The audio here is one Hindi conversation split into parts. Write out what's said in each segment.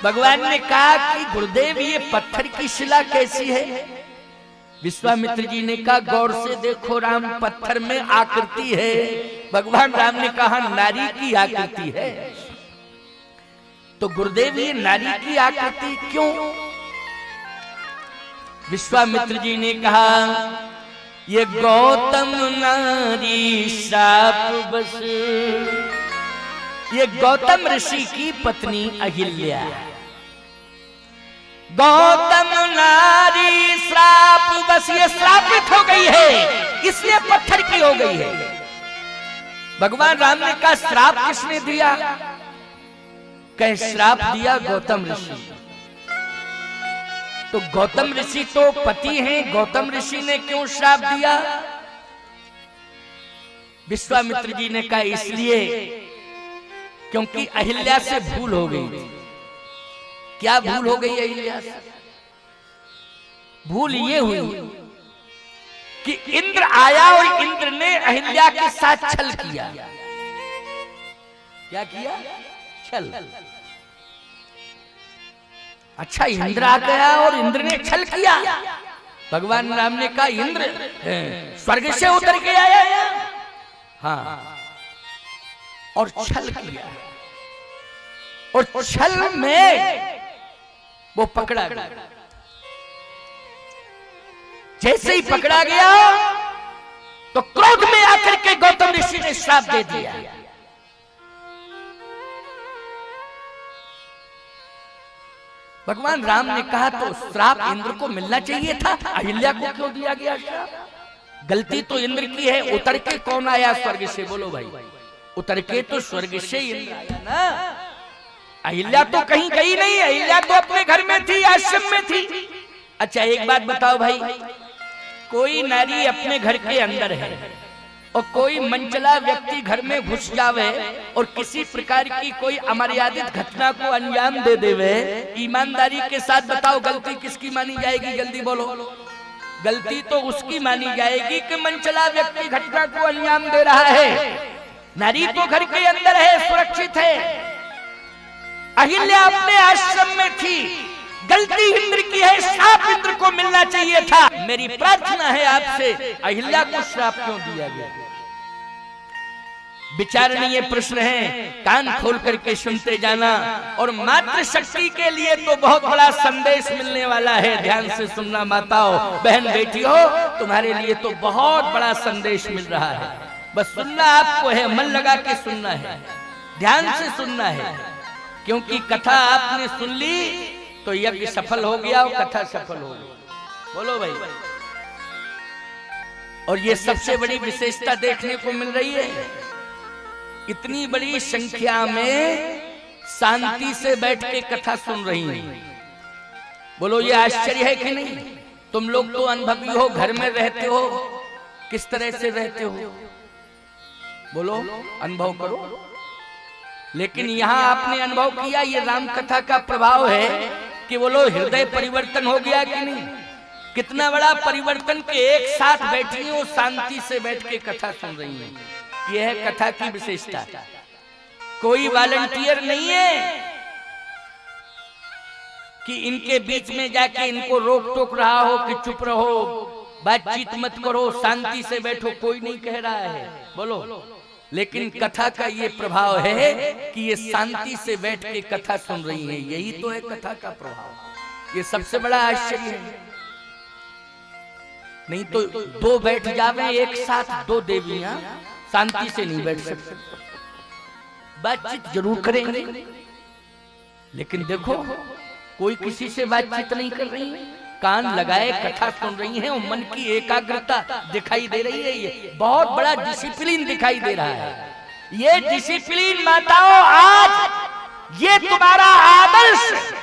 भगवान ने कहा कि गुरुदेव ये पत्थर की शिला कैसी है? विश्वामित्र जी ने कहा गौर से देखो राम, पत्थर में आकृति है। भगवान राम ने कहा नारी की आकृति है। तो गुरुदेव ये नारी की आकृति क्यों? विश्वामित्र जी ने कहा ये गौतम नारी श्राप बस, ये गौतम ऋषि की पत्नी अहिल्या। गौतम नारी श्राप बस, ये श्रापित हो गई है, इसलिए पत्थर की हो गई है। भगवान राम ने कहा श्राप किसने दिया? कह श्राप दिया गौतम ऋषि। तो गौतम ऋषि तो पति हैं, गौतम ऋषि ने क्यों श्राप दिया? विश्वामित्र जी ने कहा इसलिए क्योंकि अहिल्या से भूल हो गई थी। क्या भूल हो गई अहिल्या से? भूल ये हुई कि इंद्र आया और इंद्र ने अहिल्या के साथ छल किया। क्या किया? छल। अच्छा, इंद्र आ गया और इंद्र ने छल किया। भगवान राम ने कहा इंद्र स्वर्ग से उतर के आया, हाँ, और छल किया, और छल में वो पकड़ा गया। जैसे ही पकड़ा गया तो क्रोध में आकर के गौतम ऋषि ने श्राप दे दिया। भगवान राम ने कहा तो श्राप इंद्र को मिलना चाहिए था, अहिल्या को क्यों दिया गया श्राप? गलती तो इंद्र की है। उतर के कौन आया स्वर्ग से? बोलो भाई, उतर के तो स्वर्ग से इंद्र आया ना। अहिल्या तो कहीं गई नहीं, अहिल्या तो अपने घर में थी, आश्रम में थी। अच्छा एक बात बताओ भाई, कोई नारी अपने घर के अंदर है और कोई मनचला व्यक्ति घर में घुस जावे और किसी प्रकार की कोई अमर्यादित घटना को अंजाम दे देवे, ईमानदारी के साथ बताओ गलती किसकी मानी जाएगी? जल्दी बोलो। गलती तो उसकी मानी जाएगी कि मनचला व्यक्ति घटना को अंजाम दे रहा है। नारी तो घर के अंदर है, सुरक्षित है। अहिल्या अपने आश्रम में थी, गलती इंद्र की है, श्राप इंद्र को मिलना चाहिए था। मेरी प्रार्थना है आपसे, अहिल्या को श्राप क्यों दिया गया? विचारणीय प्रश्न है, कान खोल करके सुनते जाना। और मातृ शक्ति के लिए तो बहुत बड़ा संदेश मिलने वाला है। ध्यान से सुनना माताओं, बहन बेटियों, तुम्हारे लिए तो बहुत बड़ा संदेश मिल रहा है। बस सुनना आपको है, मन लगा के सुनना है, ध्यान से सुनना है, क्योंकि कथा आपने सुन ली तो यज्ञ सफल हो गया और कथा सफल हो गई। बोलो भाई। और ये सबसे बड़ी विशेषता देखने को मिल रही है, इतनी बड़ी संख्या में शांति से बैठ के कथा सुन रही हैं। बोलो ये आश्चर्य है कि नहीं? तुम लोग तो अनुभवी हो, घर में रहते हो, किस तरह से रहते हो? बोलो, अनुभव करो। लेकिन यहाँ आपने अनुभव किया, ये राम कथा का प्रभाव है कि बोलो हृदय परिवर्तन हो गया कि नहीं? कितना बड़ा परिवर्तन के एक साथ बैठी हो, शांति से बैठ के कथा सुन रही है। यह है कथा की विशेषता। कोई वॉलंटियर नहीं है कि इनके बीच में जाके इनको रोक टोक रहा हो कि चुप रहो, बातचीत मत करो, शांति से बैठो, कोई नहीं कह रहा है। बोलो। लेकिन कथा का ये प्रभाव है कि ये शांति से बैठ के कथा सुन रही है। यही तो है कथा का प्रभाव। ये सबसे बड़ा आश्चर्य है। नहीं तो दो बैठ जावे एक साथ, दो देवियां शांति से नहीं बैठ सकती। बातचीत जरूर करेंगे, लेकिन देखो कोई किसी से बातचीत नहीं कर रही है, कान लगाए कथा सुन रही हैं और मन की एकाग्रता दिखाई दे रही है। ये बहुत बड़ा डिसिप्लिन दिखाई दे रहा है। ये डिसिप्लिन माताओं, आज ये तुम्हारा आदर्श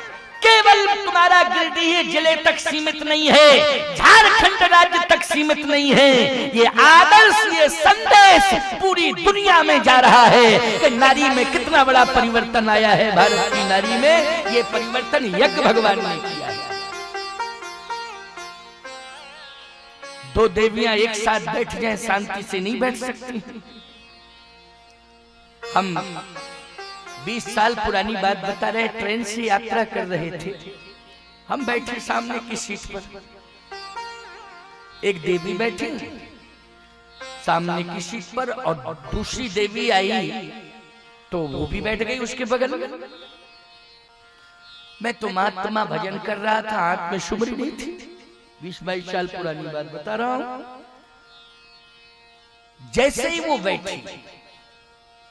केवल तुम्हारा गिरिडीह जिले तक सीमित नहीं है, झारखंड राज्य तक सीमित नहीं है। ये आदर्श, ये संदेश पूरी दुनिया में जा रहा है कि नारी में कितना बड़ा परिवर्तन आया है। भारत की नारी में ये परिवर्तन यज्ञ भगवान ने किया है। दो देवियां एक साथ बैठ जाएं, शांति से नहीं बैठ सकती। हम 20 साल पुरानी बात बता रहे। ट्रेन से यात्रा कर रहे थे, हम बैठे सामने की सीट पर, एक देवी बैठी सामने की सीट पर और दूसरी देवी आई तो वो भी बैठ गई उसके बगल में। मैं तो महात्मा भजन कर रहा था, हाथ में शुभरी नहीं थी। 20-22 साल पुरानी बात बता रहा हूं। जैसे ही वो बैठी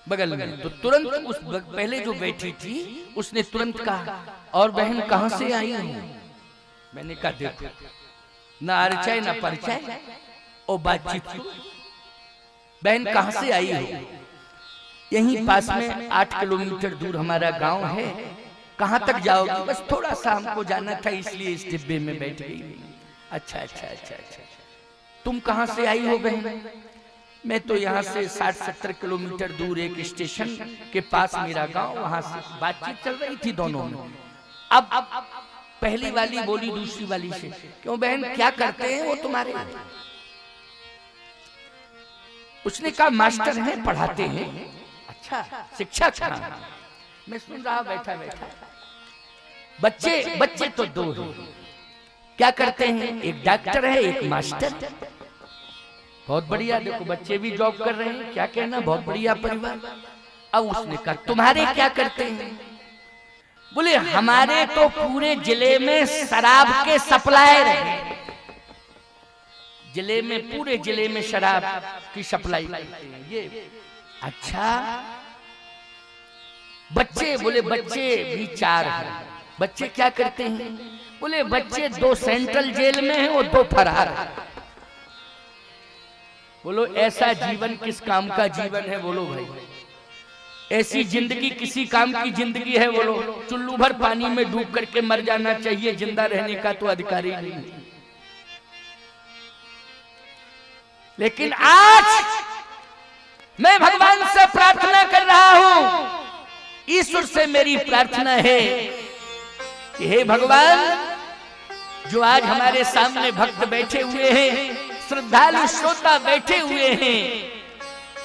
बगल में तो तुरंत उस पहले जो बैठी थी उसने तुरंत कहा, और बहन कहां से आई हूं? मैंने कहा देखो, ना अर्चय ना परिचय और बातचीत, बहन कहां से आई हो? यहीं पास में 8 किलोमीटर दूर हमारा गांव है, कहां तक जाओगी? बस थोड़ा सा हमको जाना था इसलिए इस डिब्बे में बैठ गई। अच्छा अच्छा अच्छा अच्छा, तुम कहां से आई हो बहन? मैं तो यहाँ से 60-70 किलोमीटर दूर एक स्टेशन के पास मेरा गांव, वहां से बातचीत चल रही थी दोनों में। अब पहली वाली बोली दूसरी वाली से, क्यों बहन क्या करते हैं वो तुम्हारे? उसने कहा मास्टर हैं, पढ़ाते हैं। अच्छा, शिक्षक? मैं सुन रहा बैठा बैठा। बच्चे तो 2 हैं, क्या करते हैं? एक डॉक्टर है, एक मास्टर। बहुत बढ़िया, देखो बच्चे भी जॉब कर रहे हैं, क्या कहना, बहुत बढ़िया परिवार। अब उसने कहा तुम्हारे क्या करते हैं? बोले हमारे तो पूरे जिले में शराब के सप्लायर हैं, जिले में, पूरे जिले में शराब की सप्लाई करते हैं ये। अच्छा, बच्चे? बोले बच्चे भी 4 हैं। बच्चे क्या करते हैं? बोले बच्चे 2 सेंट्रल जेल में हैं और 2 फरार हैं। बोलो ऐसा जीवन किस काम का जीवन है? बोलो भाई, ऐसी जिंदगी किसी काम की जिंदगी है? बोलो, चुल्लू भर पानी में डूब करके मर जाना चाहिए, जिंदा रहने का तो अधिकार ही नहीं। लेकिन आज मैं भगवान से प्रार्थना कर रहा हूं, ईश्वर से मेरी प्रार्थना है कि हे भगवान, जो आज हमारे सामने भक्त बैठे हुए हैं, श्रद्धालु श्रोता बैठे हुए हैं,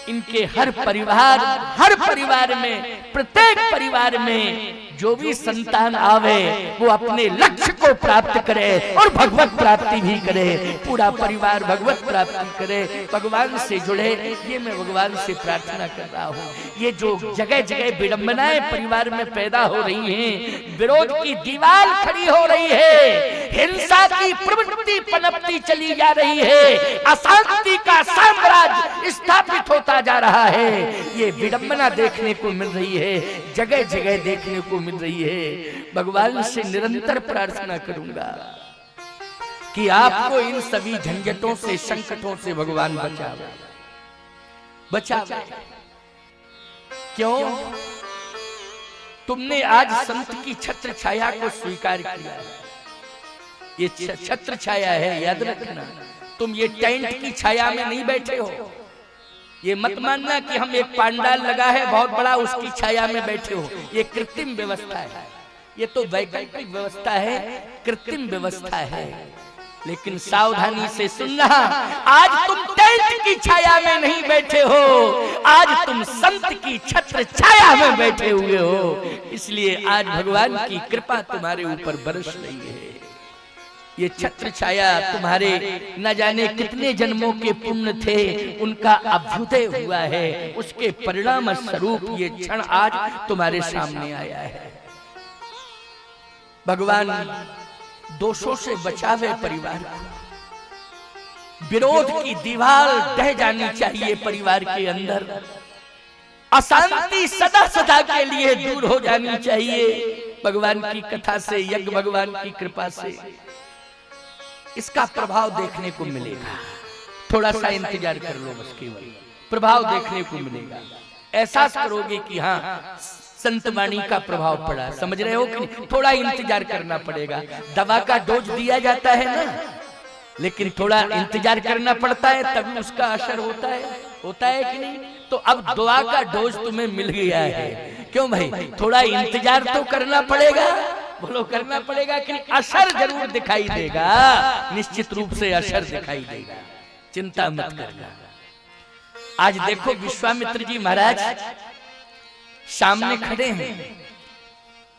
इनके हर परिवार में, प्रत्येक परिवार में जो भी संतान आवे वो अपने लक्ष्य को प्राप्त करे और भगवत प्राप्ति भी करे, पूरा परिवार भगवत प्राप्ति करे, भगवान से जुड़े। ये मैं भगवान से प्रार्थना कर रहा हूँ। ये जो जगह जगह विडंबनाएं परिवार में पैदा हो रही हैं, विरोध की दीवार खड़ी हो रही है, हिंसा की प्रवृत्ति पनपती चली जा रही है, अशांति का साम्राज्य स्थापित होता जा रहा है, ये विडंबना देखने को मिल रही है, जगह जगह देखने को मिल रही है। भगवान से निरंतर प्रार्थना करूंगा कि आपको इन सभी झंझटों से, संकटों से भगवान बचावे। क्यों? तुमने आज संत की छत्र छाया को स्वीकार किया है। ये छत्र छाया है, याद रखना। तुम ये टेंट की छाया में नहीं बैठे हो। ये मत मानना कि हम एक पंडाल लगा है बहुत बड़ा, उसकी छाया में बैठे हो। ये कृत्रिम व्यवस्था है, ये तो वैकल्पिक व्यवस्था है, कृत्रिम व्यवस्था है। लेकिन सावधानी से सुनना, आज तुम टेंट की छाया में नहीं बैठे हो, आज तुम संत की छत्र छाया में बैठे हुए हो। इसलिए आज भगवान की कृपा तुम्हारे ऊपर बरस रही है। ये छत्र छाया तुम्हारे न जाने कितने जन्मों के पुण्य थे, उनका अभ्युदय हुआ है, उसके परिणाम स्वरूप ये क्षण आज तुम्हारे सामने आया है। भगवान दोषों से बचावे परिवार को, विरोध की दीवार ढह जानी चाहिए परिवार के अंदर, अशांति सदा सदा के लिए दूर हो जानी चाहिए। भगवान की कथा से, यज्ञ भगवान की कृपा से इसका प्रभाव देखने को मिलेगा। थोड़ा सा इंतजार कर लो, बस केवल प्रभाव देखने को मिलेगा। एहसास करोगे कि हाँ संत वाणी का प्रभाव पड़ा। समझ रहे हो कि थोड़ा इंतजार करना पड़ेगा। दवा का डोज दिया जाता है ना, लेकिन थोड़ा इंतजार करना पड़ता है तभी उसका असर होता है कि नहीं? तो अब दवा का डोज तुम्हें मिल गया है। क्यों भाई? थोड़ा इंतजार तो करना पड़ेगा। बोलो, करना पड़ेगा कि असर जरूर दिखाई देगा, निश्चित रूप से असर दिखाई देगा, चिंता मत करना। आज देखो विश्वामित्र जी महाराज सामने खड़े हैं।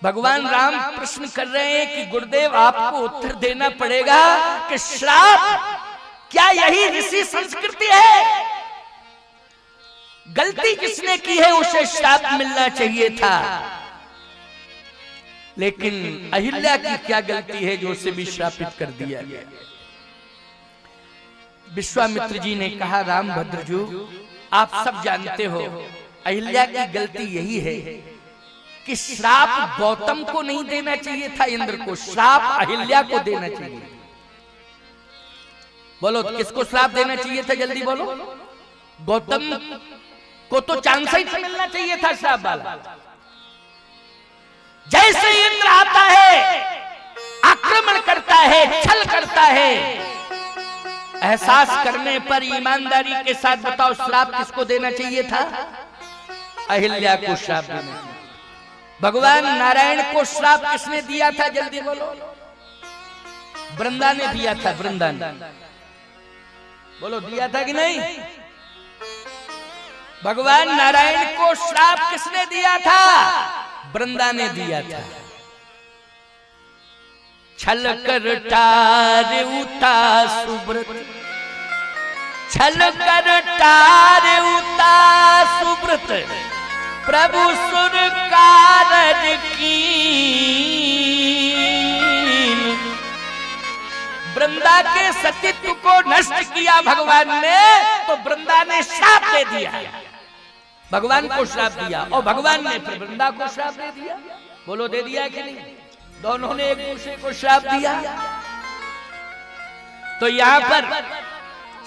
भगवान राम प्रश्न कर रहे हैं कि गुरुदेव आपको उत्तर देना पड़ेगा कि श्राप क्या यही ऋषि संस्कृति है? गलती किसने की है उसे श्राप मिलना चाहिए था, लेकिन अहिल्या की क्या गलती है जो उसे भी श्रापित कर दिया गया? विश्वामित्र जी ने कहा रामभद्र जी आप सब जानते हो अहिल्या की गलती यही है कि श्राप गौतम को नहीं देना चाहिए था, इंद्र को, श्राप अहिल्या को देना चाहिए। बोलो किसको श्राप देना चाहिए था? जल्दी बोलो। गौतम को तो चांस ही मिलना चाहिए था श्राप वाला। जैसे इंद्र आता है, आक्रमण करता है, छल करता है, एहसास करने पर ईमानदारी के साथ बताओ श्राप किसको देना चाहिए था? अहिल्या को श्राप देना चाहिए। भगवान नारायण को श्राप किसने दिया था? जल्दी बोलो। वृंदा ने दिया था। वृंदा ने, बोलो दिया था कि नहीं? भगवान नारायण को श्राप किसने दिया था? वृंदा ने दिया था। छल कर टार उता सुब्रत, छल कर टार उता सुब्रत, प्रभु सुर कारज की। वृंदा के सतीत्व को नष्ट किया भगवान ने, तो वृंदा ने श्राप दे दिया। भगवान को श्राप दिया और भगवान ने फिर वृंदा को श्राप दे दिया। बोलो दे दिया कि नहीं? दोनों ने एक दूसरे को श्राप दिया। तो यहाँ पर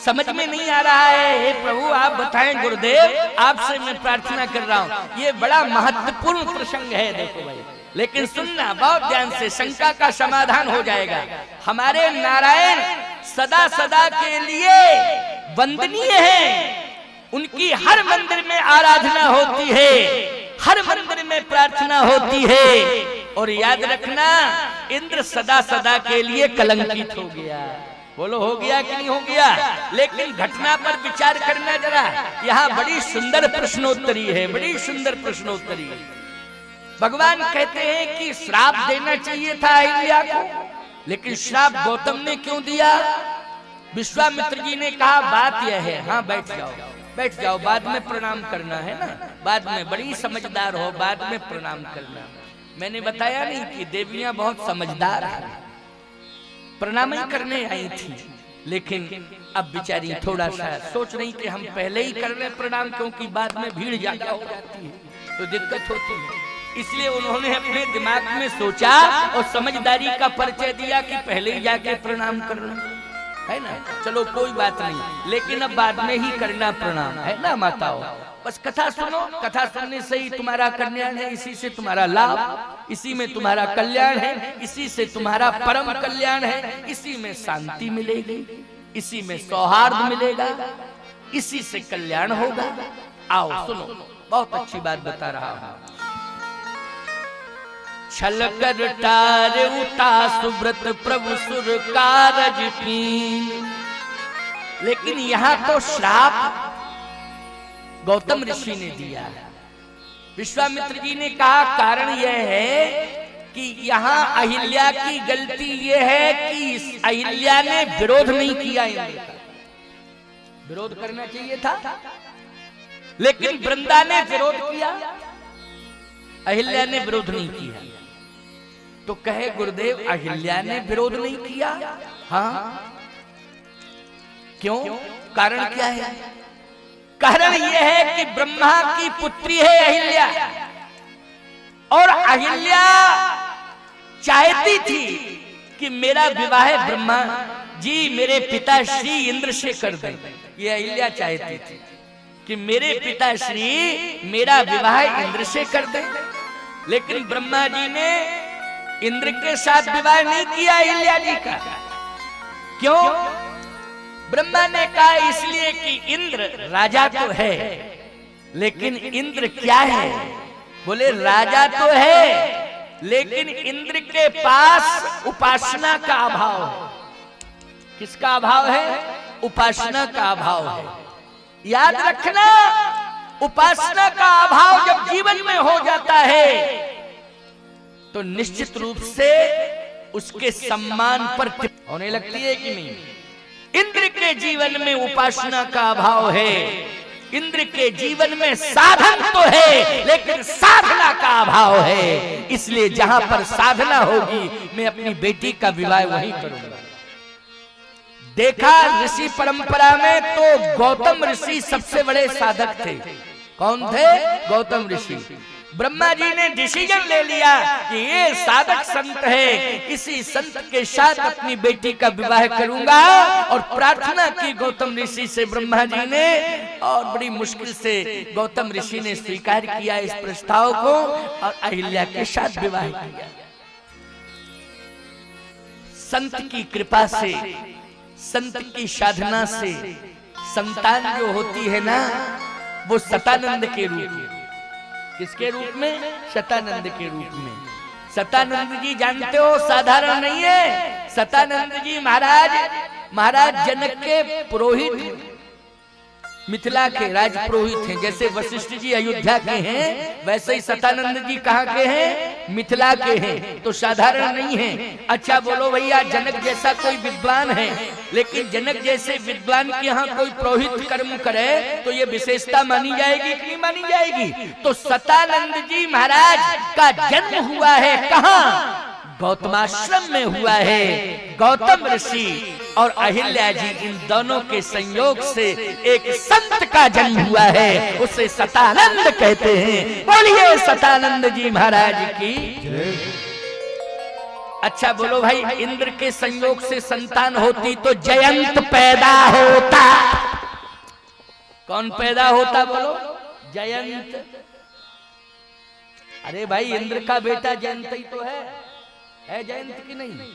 समझ में नहीं आ रहा है। हे प्रभु आप बताएं, गुरुदेव आपसे मैं प्रार्थना कर रहा हूं, ये बड़ा महत्वपूर्ण प्रसंग है। देखो भाई, लेकिन सुनना बहुत ध्यान से, शंका का समाधान हो जाएगा। हमारे नारायण सदा सदा के लिए वंदनीय हैं, उनकी हर मंदिर में आराधना होती है, हर मंदिर में प्रार्थना होती है। और याद रखना इंद्र सदा सदा के लिए कलंकित हो गया। बोलो हो गया कि नहीं हो गया? लेकिन घटना पर विचार करना जरा, यहाँ बड़ी सुंदर प्रश्नोत्तरी है, बड़ी सुंदर प्रश्नोत्तरी है। भगवान कहते हैं कि श्राप देना चाहिए था अहिल्या को, लेकिन श्राप गौतम ने क्यों दिया? विश्वामित्र जी ने कहा बात यह है, हाँ बैठ जाओ बैठ जाओ, बाद में प्रणाम करना है ना, बाद में, बड़ी समझदार हो, बाद में प्रणाम करना। मैंने बताया नहीं कि देवियां बहुत समझदार हैं, प्रणाम ही करने आई थी, लेकिन अब बेचारी थोड़ा सा सोच रही कि हम पहले ही कर रहे प्रणाम, क्योंकि बाद में भीड़ ज्यादा हो जाती है तो दिक्कत होती है। इसलिए उन्होंने अपने दिमाग में सोचा और समझदारी का परिचय दिया कि पहले ही जाके प्रणाम करना है ना। चलो कोई बात नहीं, लेकिन अब बाद में ही करना प्रणाम, है ना माताओं। बस कथा सुनो, कथा सुनने से ही तुम्हारा कल्याण है, इसी से तुम्हारा लाभ, इसी में तुम्हारा कल्याण है, इसी से तुम्हारा परम कल्याण है, इसी में शांति मिलेगी, इसी में सौहार्द मिलेगा, इसी से कल्याण होगा। आओ सुनो, बहुत अच्छी बात बता रहा हूं। छल कर टार उता सुब्रत, प्रभु सुर कारज कीन। लेकिन यहां तो श्राप गौतम ऋषि ने दिया। विश्वामित्र जी ने कहा कारण यह है कि यहाँ अहिल्या की गलती यह है कि अहिल्या ने विरोध नहीं किया, विरोध करना चाहिए था, लेकिन वृंदा ने विरोध किया, अहिल्या ने विरोध नहीं किया। तो कहे गुरुदेव अहिल्या ने विरोध नहीं किया? हाँ, क्यों? कारण क्या है? कारण यह है कि ब्रह्मा की पुत्री है अहिल्या, और अहिल्या चाहती थी कि मेरा विवाह ब्रह्मा जी मेरे पिता श्री इंद्र से कर दें। ये अहिल्या चाहती थी कि मेरे पिता श्री मेरा विवाह इंद्र से कर दें, लेकिन ब्रह्मा जी ने इंद्र के साथ विवाह नहीं किया अहिल्या जी का। क्यों? ब्रह्मा ने कहा इसलिए कि इंद्र राजा तो है, लेकिन इंद्र क्या है? बोले राजा तो है, लेकिन इंद्र के पास उपासना का अभाव है। किसका अभाव है? उपासना का अभाव है। याद रखना, उपासना का अभाव जब जीवन में हो जाता है तो निश्चित रूप से उसके सम्मान पर होने लगती है कि नहीं। इंद्र के जीवन में उपासना का अभाव है, इंद्र के जीवन में साधन तो है लेकिन साधना का अभाव है। इसलिए जहां पर साधना होगी मैं अपनी बेटी का विवाह वहीं करूंगा। देखा ऋषि परंपरा में तो गौतम ऋषि सबसे बड़े साधक थे। कौन थे? गौतम ऋषि। ब्रह्मा जी ने डिसीजन ले लिया कि ये साधक संत है, इसी संत के साथ अपनी बेटी का विवाह करूंगा। और प्रार्थना की गौतम ऋषि से ब्रह्मा जी ने, और बड़ी मुश्किल से गौतम ऋषि ने स्वीकार किया इस प्रस्ताव को और अहिल्या के साथ विवाह किया। संत की कृपा से, संत की साधना से संतान जो होती है ना, वो सतानंद के रूप में। किसके रूप में? सतानंद के रूप में। सतानंद जी जानते हो साधारण नहीं है। सतानंद जी महाराज जनक के पुरोहित, मिथिला के राज पुरोहित हैं। जैसे वशिष्ठ जी अयोध्या के हैं, वैसे ही सतानंद जी कहाँ के हैं? मिथिला के हैं। तो साधारण नहीं है। अच्छा बोलो भैया, जनक जैसा कोई विद्वान है, लेकिन जनक जैसे विद्वान के यहाँ कोई पुरोहित कर्म करे तो ये विशेषता मानी जाएगी कि नहीं मानी जाएगी? तो सतानंद जी महाराज का जन्म हुआ है कहाँ? गौतमाश्रम में हुआ है। गौतम ऋषि और अहिल्या जी, इन दोनों के संयोग से एक संत का जन्म हुआ है, उसे सतानंद कहते हैं। बोलिए सतानंद जी महाराज की। अच्छा बोलो भाई, इंद्र के संयोग से संतान होती तो जयंत पैदा होता। कौन पैदा होता बोलो? जयंत। अरे भाई, इंद्र का बेटा जयंत ही तो है जयंत की नहीं?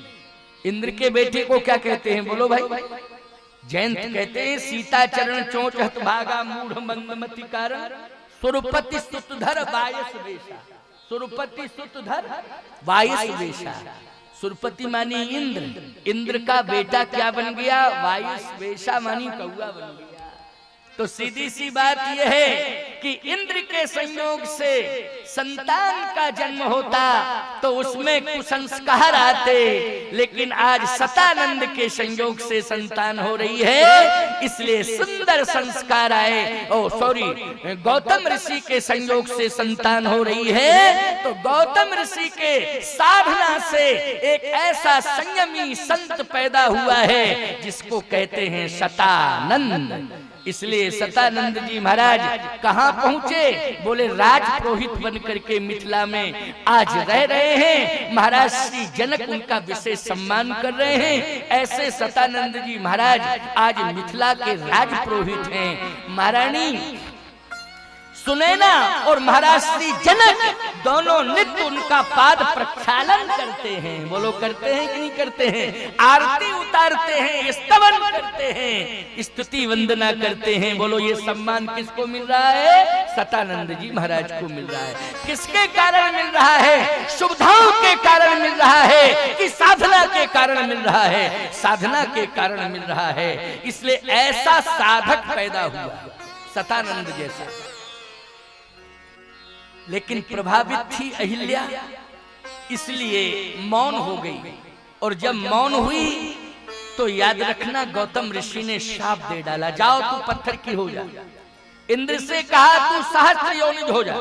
इंद्र के बेटे को क्या कहते हैं बोलो भाई? जयंत कहते हैं। सीता चरण चोंच हत भागा मूढ़ मंदमति कारण सुरपति सुतधर वायस वेशा। सुरपति सुतधर वायस वेशा। सुरपति मानी इंद्र, इंद्र का बेटा क्या बन गया? वायस वेशा मानी कौआ बन गया। तो सीधी सी बात यह है कि इंद्र के संयोग से संतान का जन्म होता तो उसमें कुसंस्कार आते, लेकिन आज सतानंद के संयोग से संतान हो रही है, इसलिए सुंदर संस्कार आए। गौतम ऋषि के संयोग से संतान हो रही है तो गौतम ऋषि के साधना से एक ऐसा संयमी संत पैदा हुआ है जिसको कहते हैं सतानंद। इसलिए सतानंद जी महाराज कहाँ पहुँचे? बोले राज पुरोहित बन करके मिथिला में आज रह रहे हैं। महाराज श्री जनक उनका विशेष सम्मान कर रहे हैं। ऐसे सतानंद जी महाराज आज मिथिला के राज पुरोहित हैं। महारानी सुनैना और महाराज श्री जनक दोनों नित्य उनका पाद प्रक्षालन करते हैं। बोलो करते हैं कि नहीं करते हैं? आरती उतारते हैं, स्तवन करते हैं, स्तुति वंदना करते हैं। बोलो ये सम्मान किसको मिल रहा है? सतानंद जी महाराज को मिल रहा है। किसके कारण मिल रहा है? सुविधाओं के कारण मिल रहा है कि साधना के कारण मिल रहा है? साधना के कारण मिल रहा है। इसलिए ऐसा साधक पैदा हुआ सतानंद जैसा। लेकिन प्रभावित थी अहिल्या, इसलिए मौन हो गई। और जब मौन हुई तो याद रखना गौतम ऋषि ने शाप दे डाला, जाओ तू पत्थर की हो जा। इंद्र से कहा तू सहस्त्र योनिज हो जा।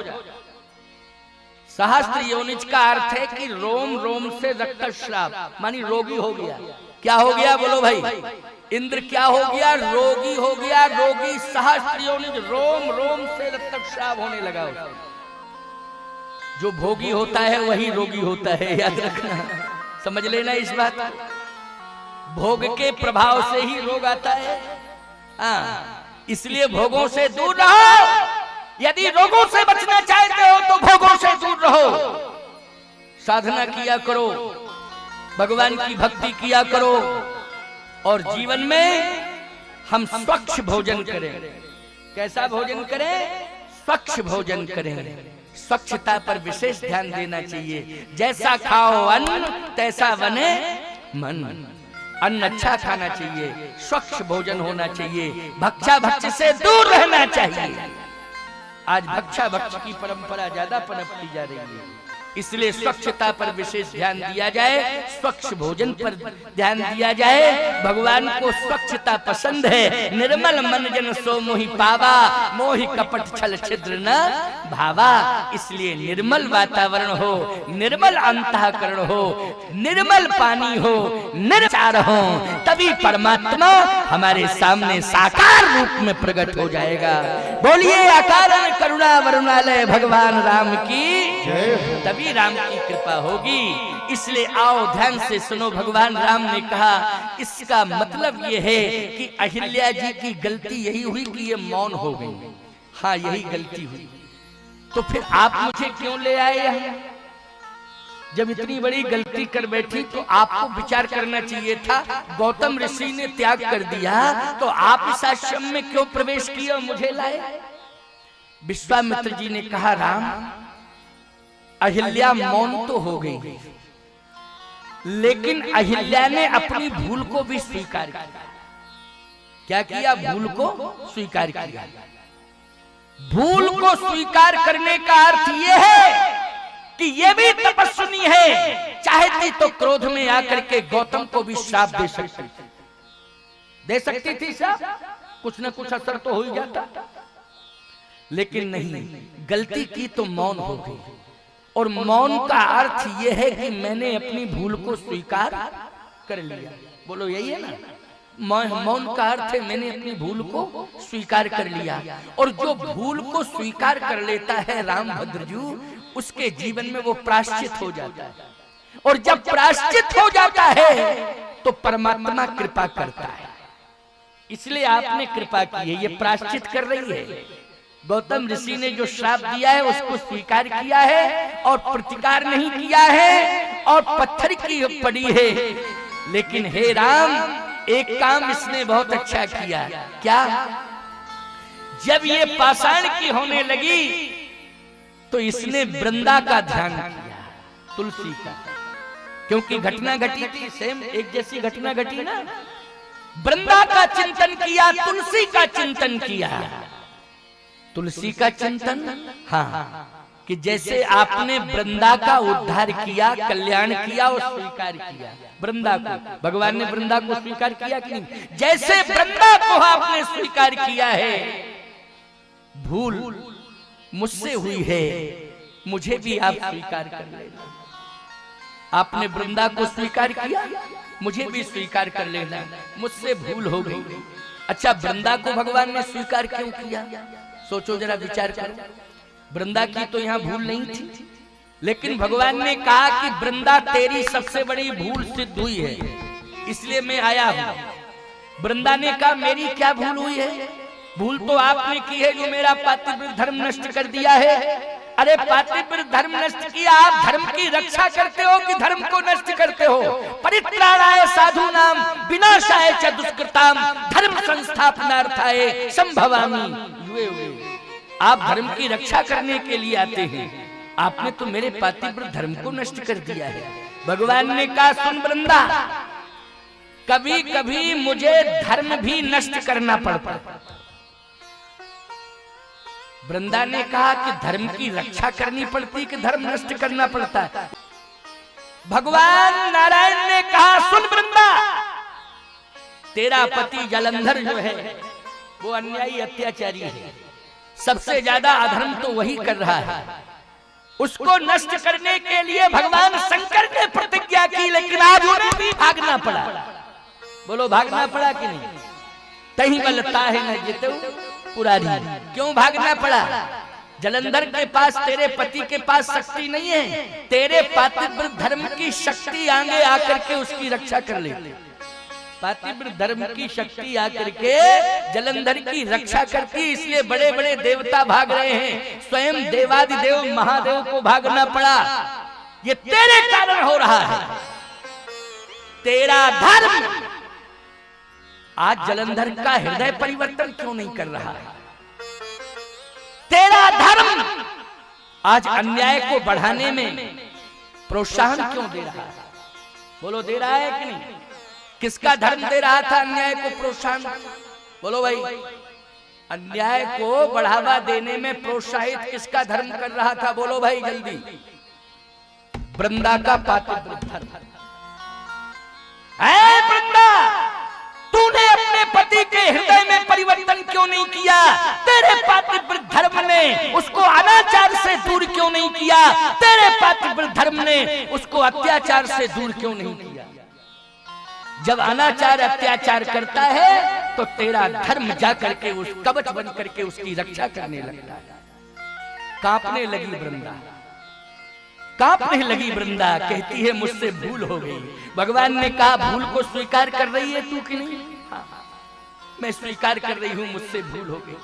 सहस्त्र योनिज का अर्थ है कि रोम रोम से रक्तस्राव, मानी रोगी हो गया। क्या हो गया बोलो भाई? इंद्र क्या हो गया? रोगी हो गया। रोगी सहस्त्र योनिज, रोम रोम से रक्तस्राव होने लगा। जो भोगी होता है वही रोगी होता है, याद रखना, समझ लेना इस बात। भोग के प्रभाव से ही रोग आता है। इसलिए भोगों से दूर रहो। यदि रोगों से बचना चाहते हो तो भोगों से दूर रहो। साधना किया करो, भगवान की भक्ति किया करो, और जीवन में हम स्वच्छ भोजन करें। कैसा भोजन करें? स्वच्छ भोजन करें। स्वच्छता पर विशेष ध्यान देना चाहिए। जैसा खाओ अन्न तैसा बने मन। अन्न अच्छा खाना चाहिए, स्वच्छ भोजन होना चाहिए, भक्षा भक्ष से दूर रहना चाहिए। आज भक्षा भक्ष की परंपरा ज्यादा पनपती जा रही है, इसलिए स्वच्छता पर विशेष ध्यान दिया जाए, स्वच्छ भोजन पर ध्यान दिया जाए। भगवान को स्वच्छता पसंद है। निर्मल मन जन सो मोहि पावा, मोहि कपट छल छिद्र न भावा। इसलिए निर्मल वातावरण हो, निर्मल अंतःकरण हो, निर्मल पानी हो, निर्चार हो, तभी परमात्मा हमारे सामने साकार रूप में प्रकट हो जाएगा। बोलिए अकारण करुणा वरुणालय भगवान राम की जय। तभी राम की कृपा होगी। इसलिए आओ ध्यान से सुनो, भगवान राम ने कहा इसका मतलब ये है कि अहिल्या जी की गलती यही हुई कि ये मौन हो गई। हाँ, यही गलती हुई। तो फिर आप मुझे क्यों ले आए यहाँ? जब इतनी बड़ी गलती कर बैठी तो आपको विचार करना चाहिए था। गौतम ऋषि ने त्याग कर दिया तो आप इस आश्रम में क्यों प्रवेश किया, मुझे लाए? विश्वामित्र जी ने कहा राम, अहिल्या मौन तो हो गई, लेकिन अहिल्या ने अपनी भूल को भी स्वीकार किया। क्या किया? भूल को स्वीकार किया। भूल को स्वीकार करने का अर्थ यह है कि यह भी तपस्विनी है। चाहती तो क्रोध में आकर के गौतम को भी श्राप दे सकती थी श्राप, कुछ न कुछ असर तो हो ही जाता, लेकिन नहीं, गलती की तो मौन हो गई। और मौन का अर्थ यह है कि मैंने अपनी भूल को स्वीकार कर लिया। बोलो यही है ना? मौन का अर्थ है मैंने अपनी भूल को स्वीकार कर लिया। और जो भूल को स्वीकार कर लेता है रामभद्रजू, उसके जीवन में वो प्रायश्चित हो जाता है। और जब प्रायश्चित हो जाता है तो परमात्मा कृपा करता है। इसलिए आपने कृपा की है, ये प्रायश्चित कर रही है। गौतम ऋषि ने जो श्राप दिया है उसको स्वीकार किया है और प्रतिकार नहीं किया है और पत्थर की पड़ी है। लेकिन हे राम, एक काम इसने बहुत अच्छा किया। क्या? जब ये पाषाण की होने लगी तो इसने वृंदा का ध्यान किया, तुलसी का, क्योंकि घटना घटी थी, सेम एक जैसी घटना घटी ना। वृंदा का चिंतन किया, तुलसी का चिंतन किया। तुलसी का चिंतन, हाँ, कि जैसे आपने वृंदा का उद्धार किया, कल्याण किया और स्वीकार किया वृंदा को। भगवान ने वृंदा को स्वीकार किया कि नहीं? जैसे वृंदा को आपने स्वीकार किया है, भूल मुझसे हुई है, मुझे भी आप स्वीकार कर लेना। आपने वृंदा को स्वीकार किया, मुझे भी स्वीकार कर लेना, मुझसे भूल हो गई। अच्छा, वृंदा को भगवान ने स्वीकार क्यों किया? सोचो जरा, विचार करो। वृंदा की तो यहाँ भूल नहीं थी, लेकिन भगवान ने कहा कि वृंदा तेरी सबसे बड़ी भूल सिद्ध हुई है, इसलिए मैं आया हूँ। वृंदा ने कहा मेरी क्या भूल हुई है? भूल तो आपने की है जो मेरा पातिव्रत धर्म नष्ट कर दिया है। अरे पातिव्रत धर्म नष्ट किया, आप धर्म की रक्षा करते हो कि धर्म को नष्ट करते हो? परित्राणाय साधूनाम विनाशाय च दुष्कृताम धर्म संस्थापनार्थाय संभवामि। आप धर्म की रक्षा करने के लिए आते हैं, आपने तो मेरे पातिव्रत धर्म को नष्ट कर दिया है। भगवान ने कहा सुन वृंदा, कभी कभी मुझे धर्म भी नष्ट करना पड़ता। वृंदा ने कहा कि धर्म की रक्षा करनी पड़ती कि धर्म नष्ट करना पड़ता है? भगवान नारायण ने कहा सुन वृंदा, तेरा पति जलंधर जो है वो अन्यायी अत्याचारी है, सबसे ज्यादा अधर्म तो वही कर रहा है। उसको नष्ट करने के लिए भगवान शंकर ने प्रतिज्ञा की, लेकिन आज उन्हें भी भागना पड़ा। बोलो भागना पड़ा कि नहीं? तही बलता है न जिते पुरारी। क्यों भागना पड़ा? जलंधर के पास, तेरे पति के पास शक्ति नहीं है, तेरे पातिव्रत धर्म की शक्ति आगे आकर के उसकी रक्षा कर ले। पातिव्रत धर्म की शक्ति आकर के जलंधर की रक्षा करती, इसलिए बड़े बड़े देवता भाग रहे हैं। स्वयं देवादिदेव महादेव को भागना पड़ा। ये तेरे कारण हो रहा है, तेरा धर्म। आज जलंधर का हृदय परिवर्तन क्यों नहीं कर रहा है? तेरा धर्म आज अन्याय को बढ़ाने में प्रोत्साहन क्यों दे रहा है? बोलो दे रहा है कि नहीं? किसका धर्म दे रहा था अन्याय को प्रोत्साहन? बोलो भाई, अन्याय को बढ़ावा देने में प्रोत्साहित किसका धर्म कर रहा था? बोलो भाई जल्दी। वृंदा का पातिव्रत धर्म। ऐ वृंदा, तूने अपने पति के हृदय में परिवर्तन क्यों नहीं किया? तेरे पातिव्रत धर्म ने उसको अनाचार से दूर क्यों नहीं किया? तेरे पातिव्रत धर्म ने उसको अत्याचार से दूर क्यों नहीं किया? जब अनाचार अत्याचार करता है तो तेरा धर्म जाकर के उस कवच बन करके उसकी रक्षा करने लगता है। कांपने लगी वृंदा, कांपने लगी वृंदा, कहती है मुझसे भूल हो गई। भगवान ने कहा भूल को स्वीकार कर रही है तू कि नहीं? हाँ, मैं स्वीकार कर रही हूं, मुझसे भूल हो गई।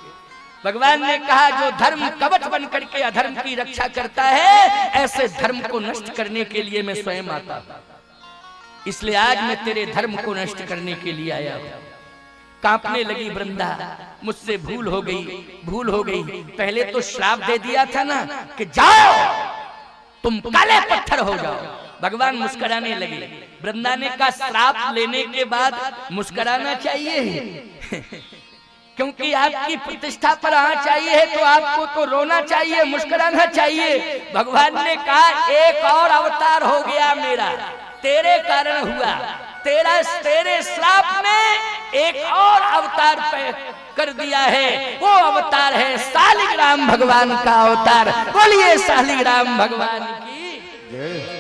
भगवान ने कहा जो धर्म कवच बन करके अधर्म की रक्षा करता है, ऐसे धर्म को नष्ट करने के लिए मैं स्वयं आता हूं। इसलिए आज मैं तेरे धर्म को नष्ट करने के लिए आया हूं। कांपने लगी वृंदा, मुझसे भूल हो गई, भूल हो गई। पहले तो श्राप दे दिया था ना कि जाओ तुम काले पत्थर हो जाओ। भगवान मुस्कुराने लगे। वृंदा ने कहा श्राप लेने के बाद मुस्कुराना चाहिए क्योंकि आपकी प्रतिष्ठा पर आना चाहिए तो आपको तो रोना चाहिए, मुस्कुराना चाहिए। भगवान ने कहा एक और अवतार हो गया मेरा, तेरे कारण हुआ। तेरे श्राप ने एक और अवतार कर दिया है। वो अवतार है शालिग्राम भगवान का अवतार। बोलिए शालिग्राम भगवान की जय।